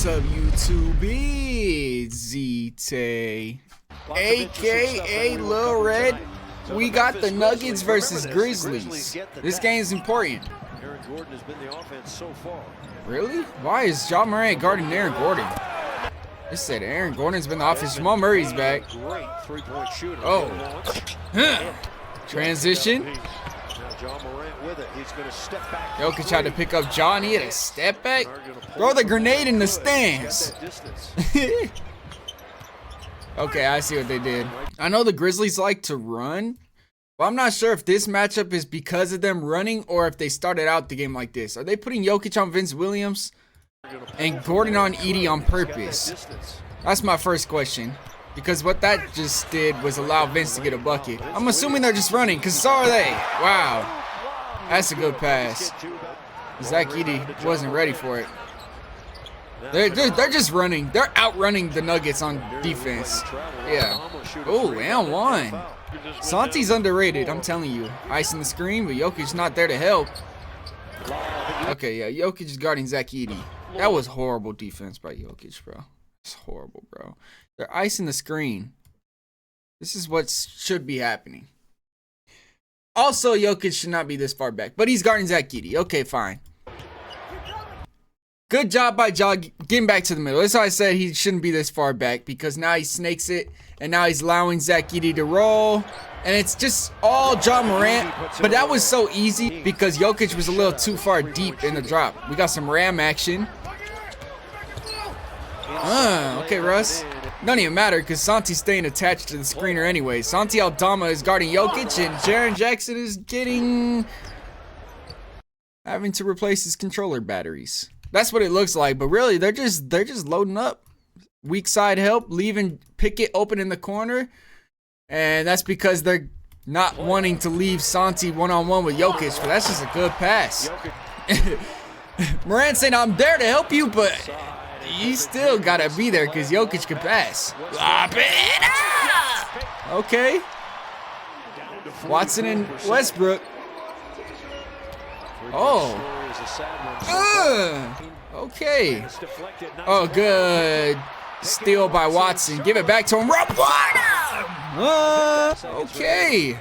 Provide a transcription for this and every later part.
up, YouTube? ZTAY, aka Lil Red. We got the Nuggets versus Grizzlies. This game is important. Really? Why is Ja Morant guarding Aaron Gordon? They said Aaron Gordon's been the offense. Jamal Murray's back. Oh. Transition. Jokic tried to pick up John. He had a step back. Throw the grenade in the stands. Okay, I see what they did. I know the Grizzlies like to run, but I'm not sure if this matchup is because of them running or if they started out the game like this. Are they putting Jokic on Vince Williams and Gordon on Edie on purpose? That's my first question. Because what that just did was allow Vince to get a bucket. I'm assuming they're just running, because so are they. Wow. That's a good pass. Zach Edey wasn't ready for it. They're just running. They're outrunning the Nuggets on defense. Yeah. Oh, and one. Santi's underrated, I'm telling you. Icing the screen, but Jokic's not there to help. Okay, yeah, Jokic is guarding Zach Edey. That was horrible defense by Jokic, bro. It's horrible, bro. They're icing the screen. This is what should be happening. Also, Jokic should not be this far back, but he's guarding Zach Edey. Okay, fine. Good job by Ja getting back to the middle. That's why I said he shouldn't be this far back, because now he snakes it, and now he's allowing Zach Edey to roll. And it's just all Ja Morant, but that was so easy because Jokic was a little too far deep in the drop. We got some ram action. Okay, Russ. Doesn't even matter because Santi's staying attached to the screener anyway. Santi Aldama is guarding Jokic, and Jaren Jackson is having to replace his controller batteries. That's what it looks like, but really they're just loading up. Weak side help, leaving Pickett open in the corner, and that's because they're not wanting to leave Santi one-on-one with Jokic, but that's just a good pass. Morant saying, I'm there to help you, but you still gotta be there because Jokic can pass. Lop it up! Okay. Watson and Westbrook. Oh. Okay. Oh, good. Steal by Watson. Give it back to him. Okay.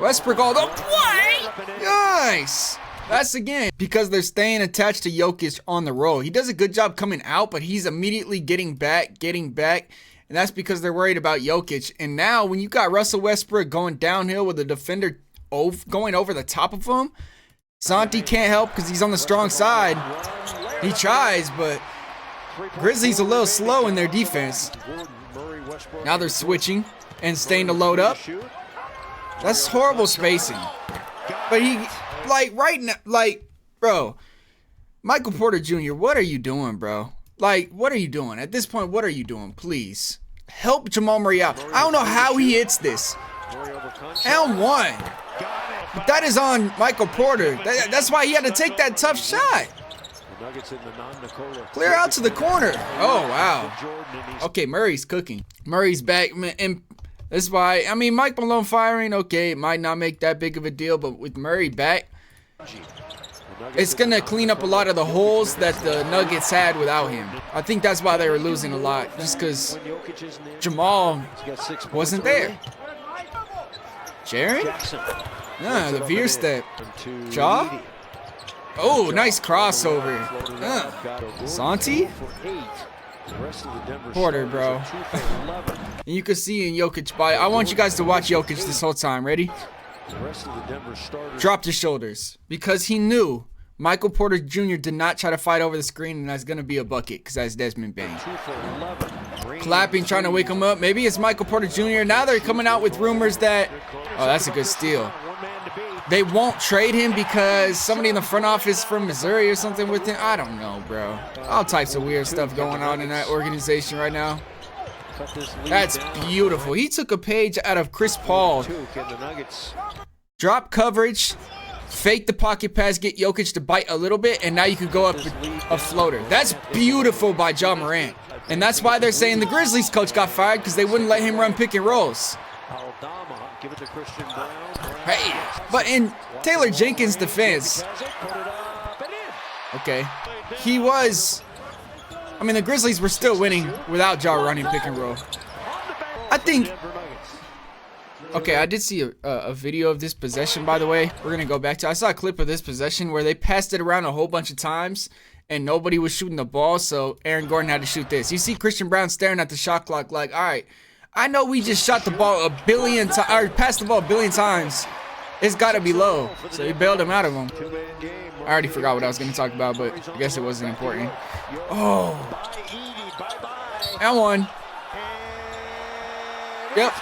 Westbrook all the way. Nice. That's again because they're staying attached to Jokic on the roll. He does a good job coming out, but he's immediately getting back. And that's because they're worried about Jokic. And now when you got Russell Westbrook going downhill with a defender going over the top of him, Santi can't help because he's on the strong side. He tries, but Grizzlies a little slow in their defense. Now they're switching and staying to load up. That's horrible spacing. But he... right now, bro, Michael Porter Jr., what are you doing, bro? What are you doing? At this point, what are you doing? Please, help Jamal Murray out. I don't know how he hits this. And one. But that is on Michael Porter. That's why he had to take that tough shot. Clear out to the corner. Oh, wow. Okay, Murray's cooking. Murray's back, and that's why, I mean, Mike Malone firing, okay, it might not make that big of a deal, but with Murray back, it's going to clean up a lot of the holes that the Nuggets had without him. I think that's why they were losing a lot, just because Jamal wasn't there. Jaren? The veer step. Ja? Oh, nice crossover. Santi? Porter, bro. And you can see in Jokic body. I want you guys to watch Jokic this whole time. Ready? Dropped his shoulders because he knew Michael Porter Jr. did not try to fight over the screen, and that's going to be a bucket because that's Desmond Bane. Clapping, trying to wake him up. Maybe it's Michael Porter Jr. Now they're coming out with rumors that, oh, that's a good steal. They won't trade him because somebody in the front office from Missouri or something with him. I don't know, bro. All types of weird stuff going on in that organization right now. That's beautiful. He took a page out of Chris Paul. Drop coverage, fake the pocket pass, get Jokic to bite a little bit, and now you can go up a floater. That's beautiful by Ja Morant. And that's why they're saying the Grizzlies coach got fired, because they wouldn't let him run pick and rolls. Hey, but in Taylor Jenkins' defense, okay, he was I mean, the Grizzlies were still winning without Ja running pick and roll. I think. Okay, I did see a video of this possession, by the way. We're going to go back to. I saw a clip of this possession where they passed it around a whole bunch of times and nobody was shooting the ball, so Aaron Gordon had to shoot this. You see Christian Brown staring at the shot clock like, all right, I know we just shot the ball a billion times, or passed the ball a billion times. It's got to be low. So he bailed him out of him. I already forgot what I was going to talk about, but I guess it wasn't important. Oh. And one. Yep.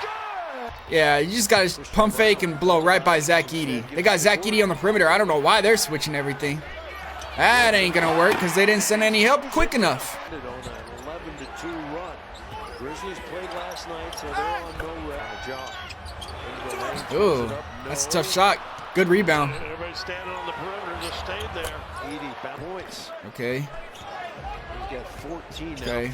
Yeah, you just got to pump fake and blow right by Zach Edey. They got Zach Edey on the perimeter. I don't know why they're switching everything. That ain't going to work because they didn't send any help quick enough. Ooh, that's a tough shot. Good rebound. Okay. Okay.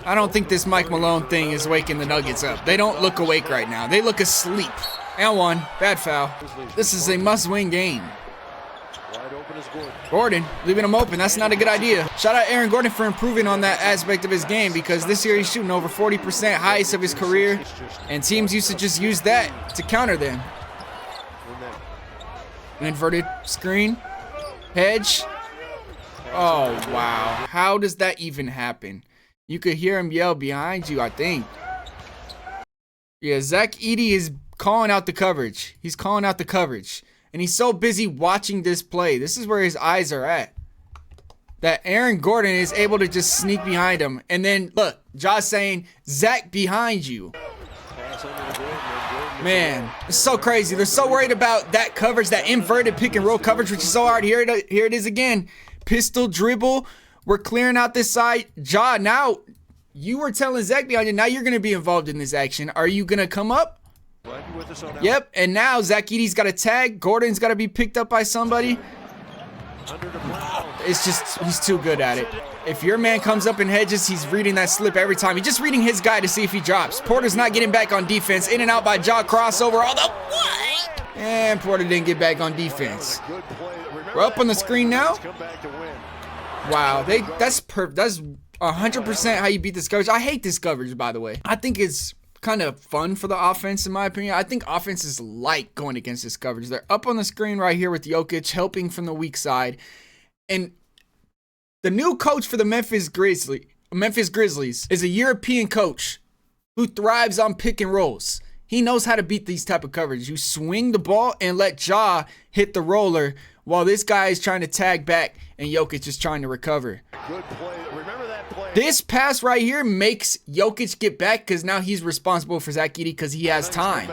I don't think this Mike Malone thing is waking the Nuggets up. They don't look awake right now. They look asleep. And one. Bad foul. This is a must-win game. Gordon, leaving him open. That's not a good idea. Shout out Aaron Gordon for improving on that aspect of his game because this year he's shooting over 40%, highest of his career. And teams used to just use that to counter them. An inverted screen. Hedge. Oh, wow. How does that even happen? You could hear him yell behind you, I think. Yeah, Zach Edey is calling out the coverage. He's calling out the coverage. And he's so busy watching this play. This is where his eyes are at. That Aaron Gordon is able to just sneak behind him. And then, look, Josh saying, Zach behind you. Man, it's so crazy. They're so worried about that coverage, that inverted pick and roll coverage, which is so hard. Here it is again. Pistol dribble. We're clearing out this side. Ja, now you were telling Zach behind you. Now you're going to be involved in this action. Are you going to come up? Yep. And now Zach Edey's got a tag. Gordon's got to be picked up by somebody. It's just, he's too good at it. If your man comes up and hedges, he's reading that slip every time. He's just reading his guy to see if he drops. Porter's not getting back on defense. In and out by Ja, crossover. Although, what? And Porter didn't get back on defense. We're up on the screen now. Wow, that's 100% how you beat this coverage. I hate this coverage, by the way. I think it's kind of fun for the offense, in my opinion. I think offenses like going against this coverage. They're up on the screen right here with Jokic helping from the weak side. And the new coach for the Memphis Grizzlies is a European coach who thrives on pick and rolls. He knows how to beat these type of coverage. You swing the ball and let Ja hit the roller while this guy is trying to tag back and Jokic is trying to recover. Good play. Remember that play. This pass right here makes Jokic get back because now he's responsible for Zach Edey because he has time.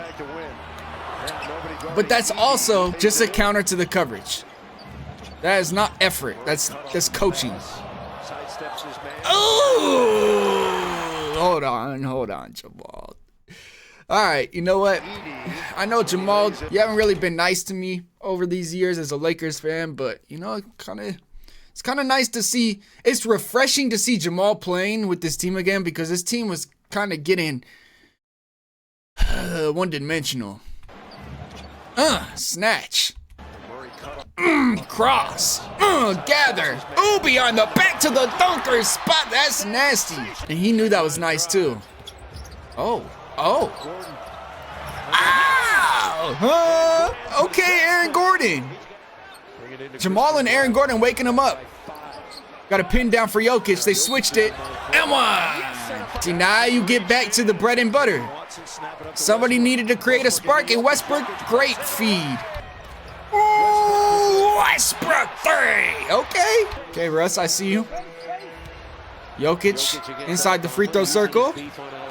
But that's also just a counter to the coverage. That is not effort. That's coaching. Oh! Hold on, Jamal. All right, you know what? I know, Jamal, you haven't really been nice to me over these years as a Lakers fan, but, you know, it's kind of nice to see. It's refreshing to see Jamal playing with this team again because this team was kind of getting one-dimensional. Snatch. Cross. Gather. Ooh, behind the back to the dunker spot. That's nasty. And he knew that was nice, too. Oh. Ow! Okay, Aaron Gordon. Jamal and Aaron Gordon waking him up. Got a pin down for Jokic. They switched it. And one. See, now you get back to the bread and butter. Somebody needed to create a spark, and Westbrook, great feed. Ooh, Westbrook 3. Okay, Russ, I see you. Jokic inside the free throw circle.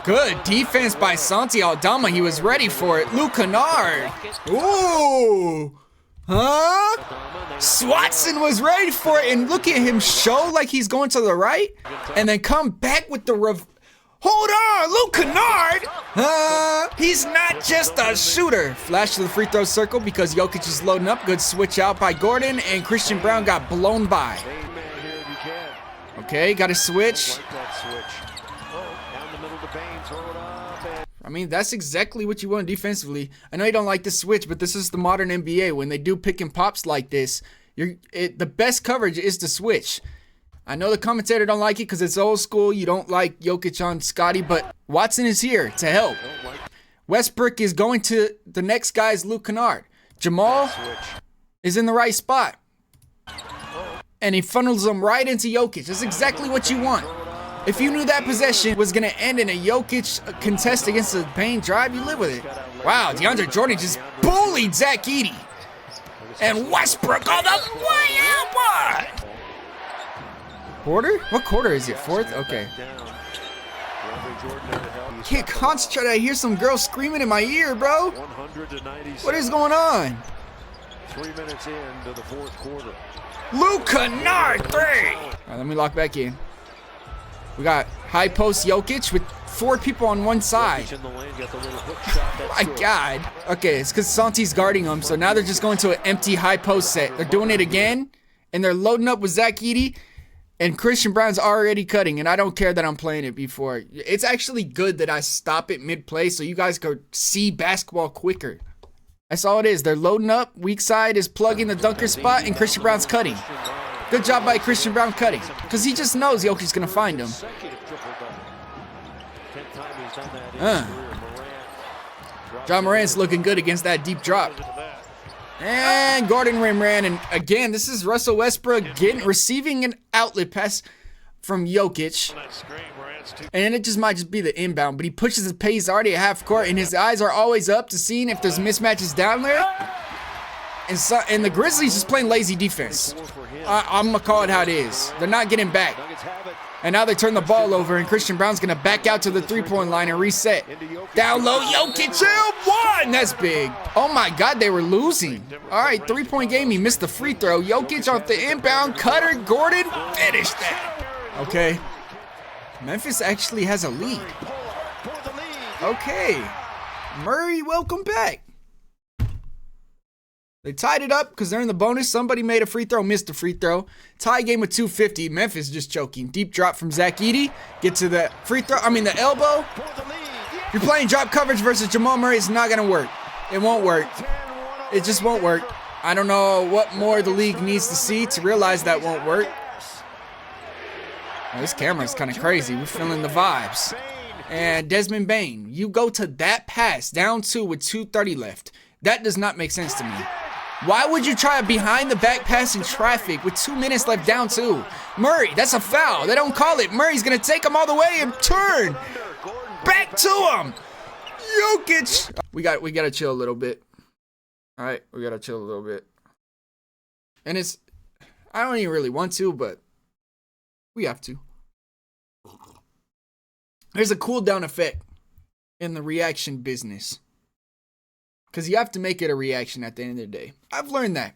Good defense by Santi Aldama. He was ready for it. Luke Kennard. Ooh. Huh? Swatson was ready for it. And look at him show like he's going to the right. And then come back with the hold on, Luke Kennard. He's not just a shooter. Flash to the free throw circle because Jokic is loading up. Good switch out by Gordon. And Christian Brown got blown by. Okay, got a switch. I mean, that's exactly what you want defensively. I know you don't like the switch, but this is the modern NBA. When they do pick and pops like this, the best coverage is the switch. I know the commentator don't like it because it's old school. You don't like Jokic on Scotty, but Watson is here to help. Westbrook is going to the next guy is Luke Kennard. Jamal is in the right spot. And he funnels them right into Jokic. That's exactly what you want. If you knew that possession was going to end in a Jokic contest against a paint drive, you live with it. Wow, DeAndre Jordan just bullied Zach Edey. And Westbrook all the way out, boy! Quarter? What quarter is it? Fourth? Okay. Can't concentrate. I hear some girl screaming in my ear, bro. What is going on? 3 minutes into the fourth quarter. Luke Kennard 3. All right, let me lock back in. We got high post Jokic with 4 people on one side. My God. Okay, it's because Santi's guarding him, so now they're just going to an empty high post set. They're doing it again, and they're loading up with Zach Edey. And Christian Brown's already cutting, and I don't care that I'm playing it before. It's actually good that I stop it mid-play so you guys go see basketball quicker. That's all it is. They're loading up. Weak side is plugging the dunker spot, and Christian Brown's cutting. Good job by Christian Brown cutting, because he just knows Jokic's going to find him. John Morant's looking good against that deep drop. And Gordon ran, and again, this is Russell Westbrook receiving an outlet pass from Jokic. And it just might just be the inbound, but he pushes his pace already at half court, and his eyes are always up to seeing if there's mismatches down there. And the Grizzlies just playing lazy defense. I'm going to call it how it is. They're not getting back. And now they turn the ball over, and Christian Brown's going to back out to the three-point line and reset. Down low, Jokic, one! That's big. Oh, my God, they were losing. All right, three-point game. He missed the free throw. Jokic off the inbound. Cutter, Gordon, finished that. Okay. Memphis actually has a lead. Okay. Murray, welcome back. They tied it up because they're in the bonus. Somebody made a free throw, missed a free throw. Tie game with 2:50. Memphis just choking. Deep drop from Zach Edey. Get to the free throw. The elbow. If you're playing drop coverage versus Jamal Murray, it's not going to work. It won't work. It just won't work. I don't know what more the league needs to see to realize that won't work. Oh, this camera's kind of crazy. We're feeling the vibes. And Desmond Bane, you go to that pass down 2 with 2:30 left. That does not make sense to me. Why would you try a behind the back pass in traffic with 2 minutes left down 2? Murray, that's a foul. They don't call it. Murray's going to take him all the way and turn back to him. Jokic. We got to chill a little bit. All right, we got to chill a little bit. And I don't even really want to, but we have to. There's a cool down effect in the reaction business. Because you have to make it a reaction at the end of the day. I've learned that.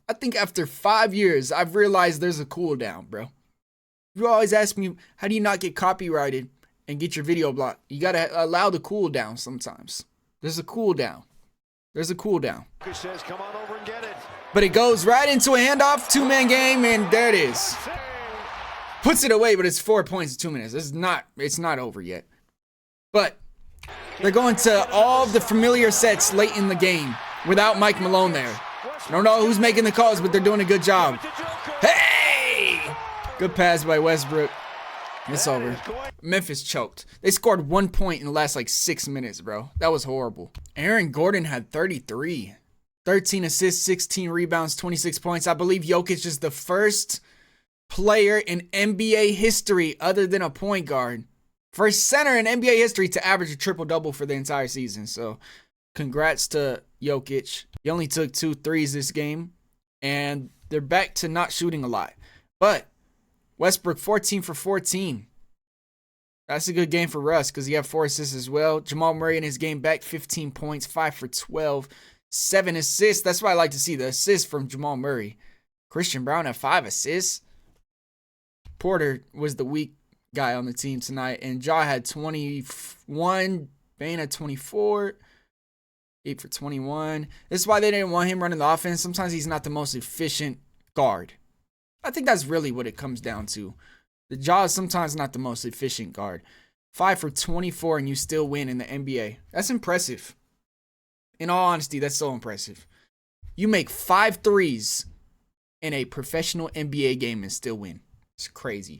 I think after 5 years, I've realized there's a cooldown, bro. You always ask me, how do you not get copyrighted and get your video blocked? You got to allow the cooldown sometimes. There's a cooldown. There's a cooldown. But it goes right into a handoff, 2-man game, and there it is. Puts it away, but it's 4 points in 2 minutes. It's not over yet. But they're going to all the familiar sets late in the game without Mike Malone there. I don't know who's making the calls, but they're doing a good job. Hey! Good pass by Westbrook. It's over. Memphis choked. They scored 1 point in the last 6 minutes, bro. That was horrible. Aaron Gordon had 33. 13 assists, 16 rebounds, 26 points. I believe Jokic is the first player in NBA history other than a point guard. First center in NBA history to average a triple-double for the entire season. So, congrats to Jokic. He only took 2 threes this game, and they're back to not shooting a lot. But Westbrook, 14 for 14. That's a good game for Russ because he had 4 assists as well. Jamal Murray in his game back, 15 points, 5 for 12, 7 assists. That's what I like to see, the assists from Jamal Murray. Christian Brown had 5 assists. Porter was the weak guy on the team tonight, and Ja had 21, Bane had 24, 8 for 21. This is why they didn't want him running the offense. Sometimes he's not the most efficient guard. I think that's really what it comes down to. The Ja is sometimes not the most efficient guard. 5 for 24, and you still win in the NBA. That's impressive. In all honesty, that's so impressive. You make 5 threes in a professional NBA game and still win. It's crazy.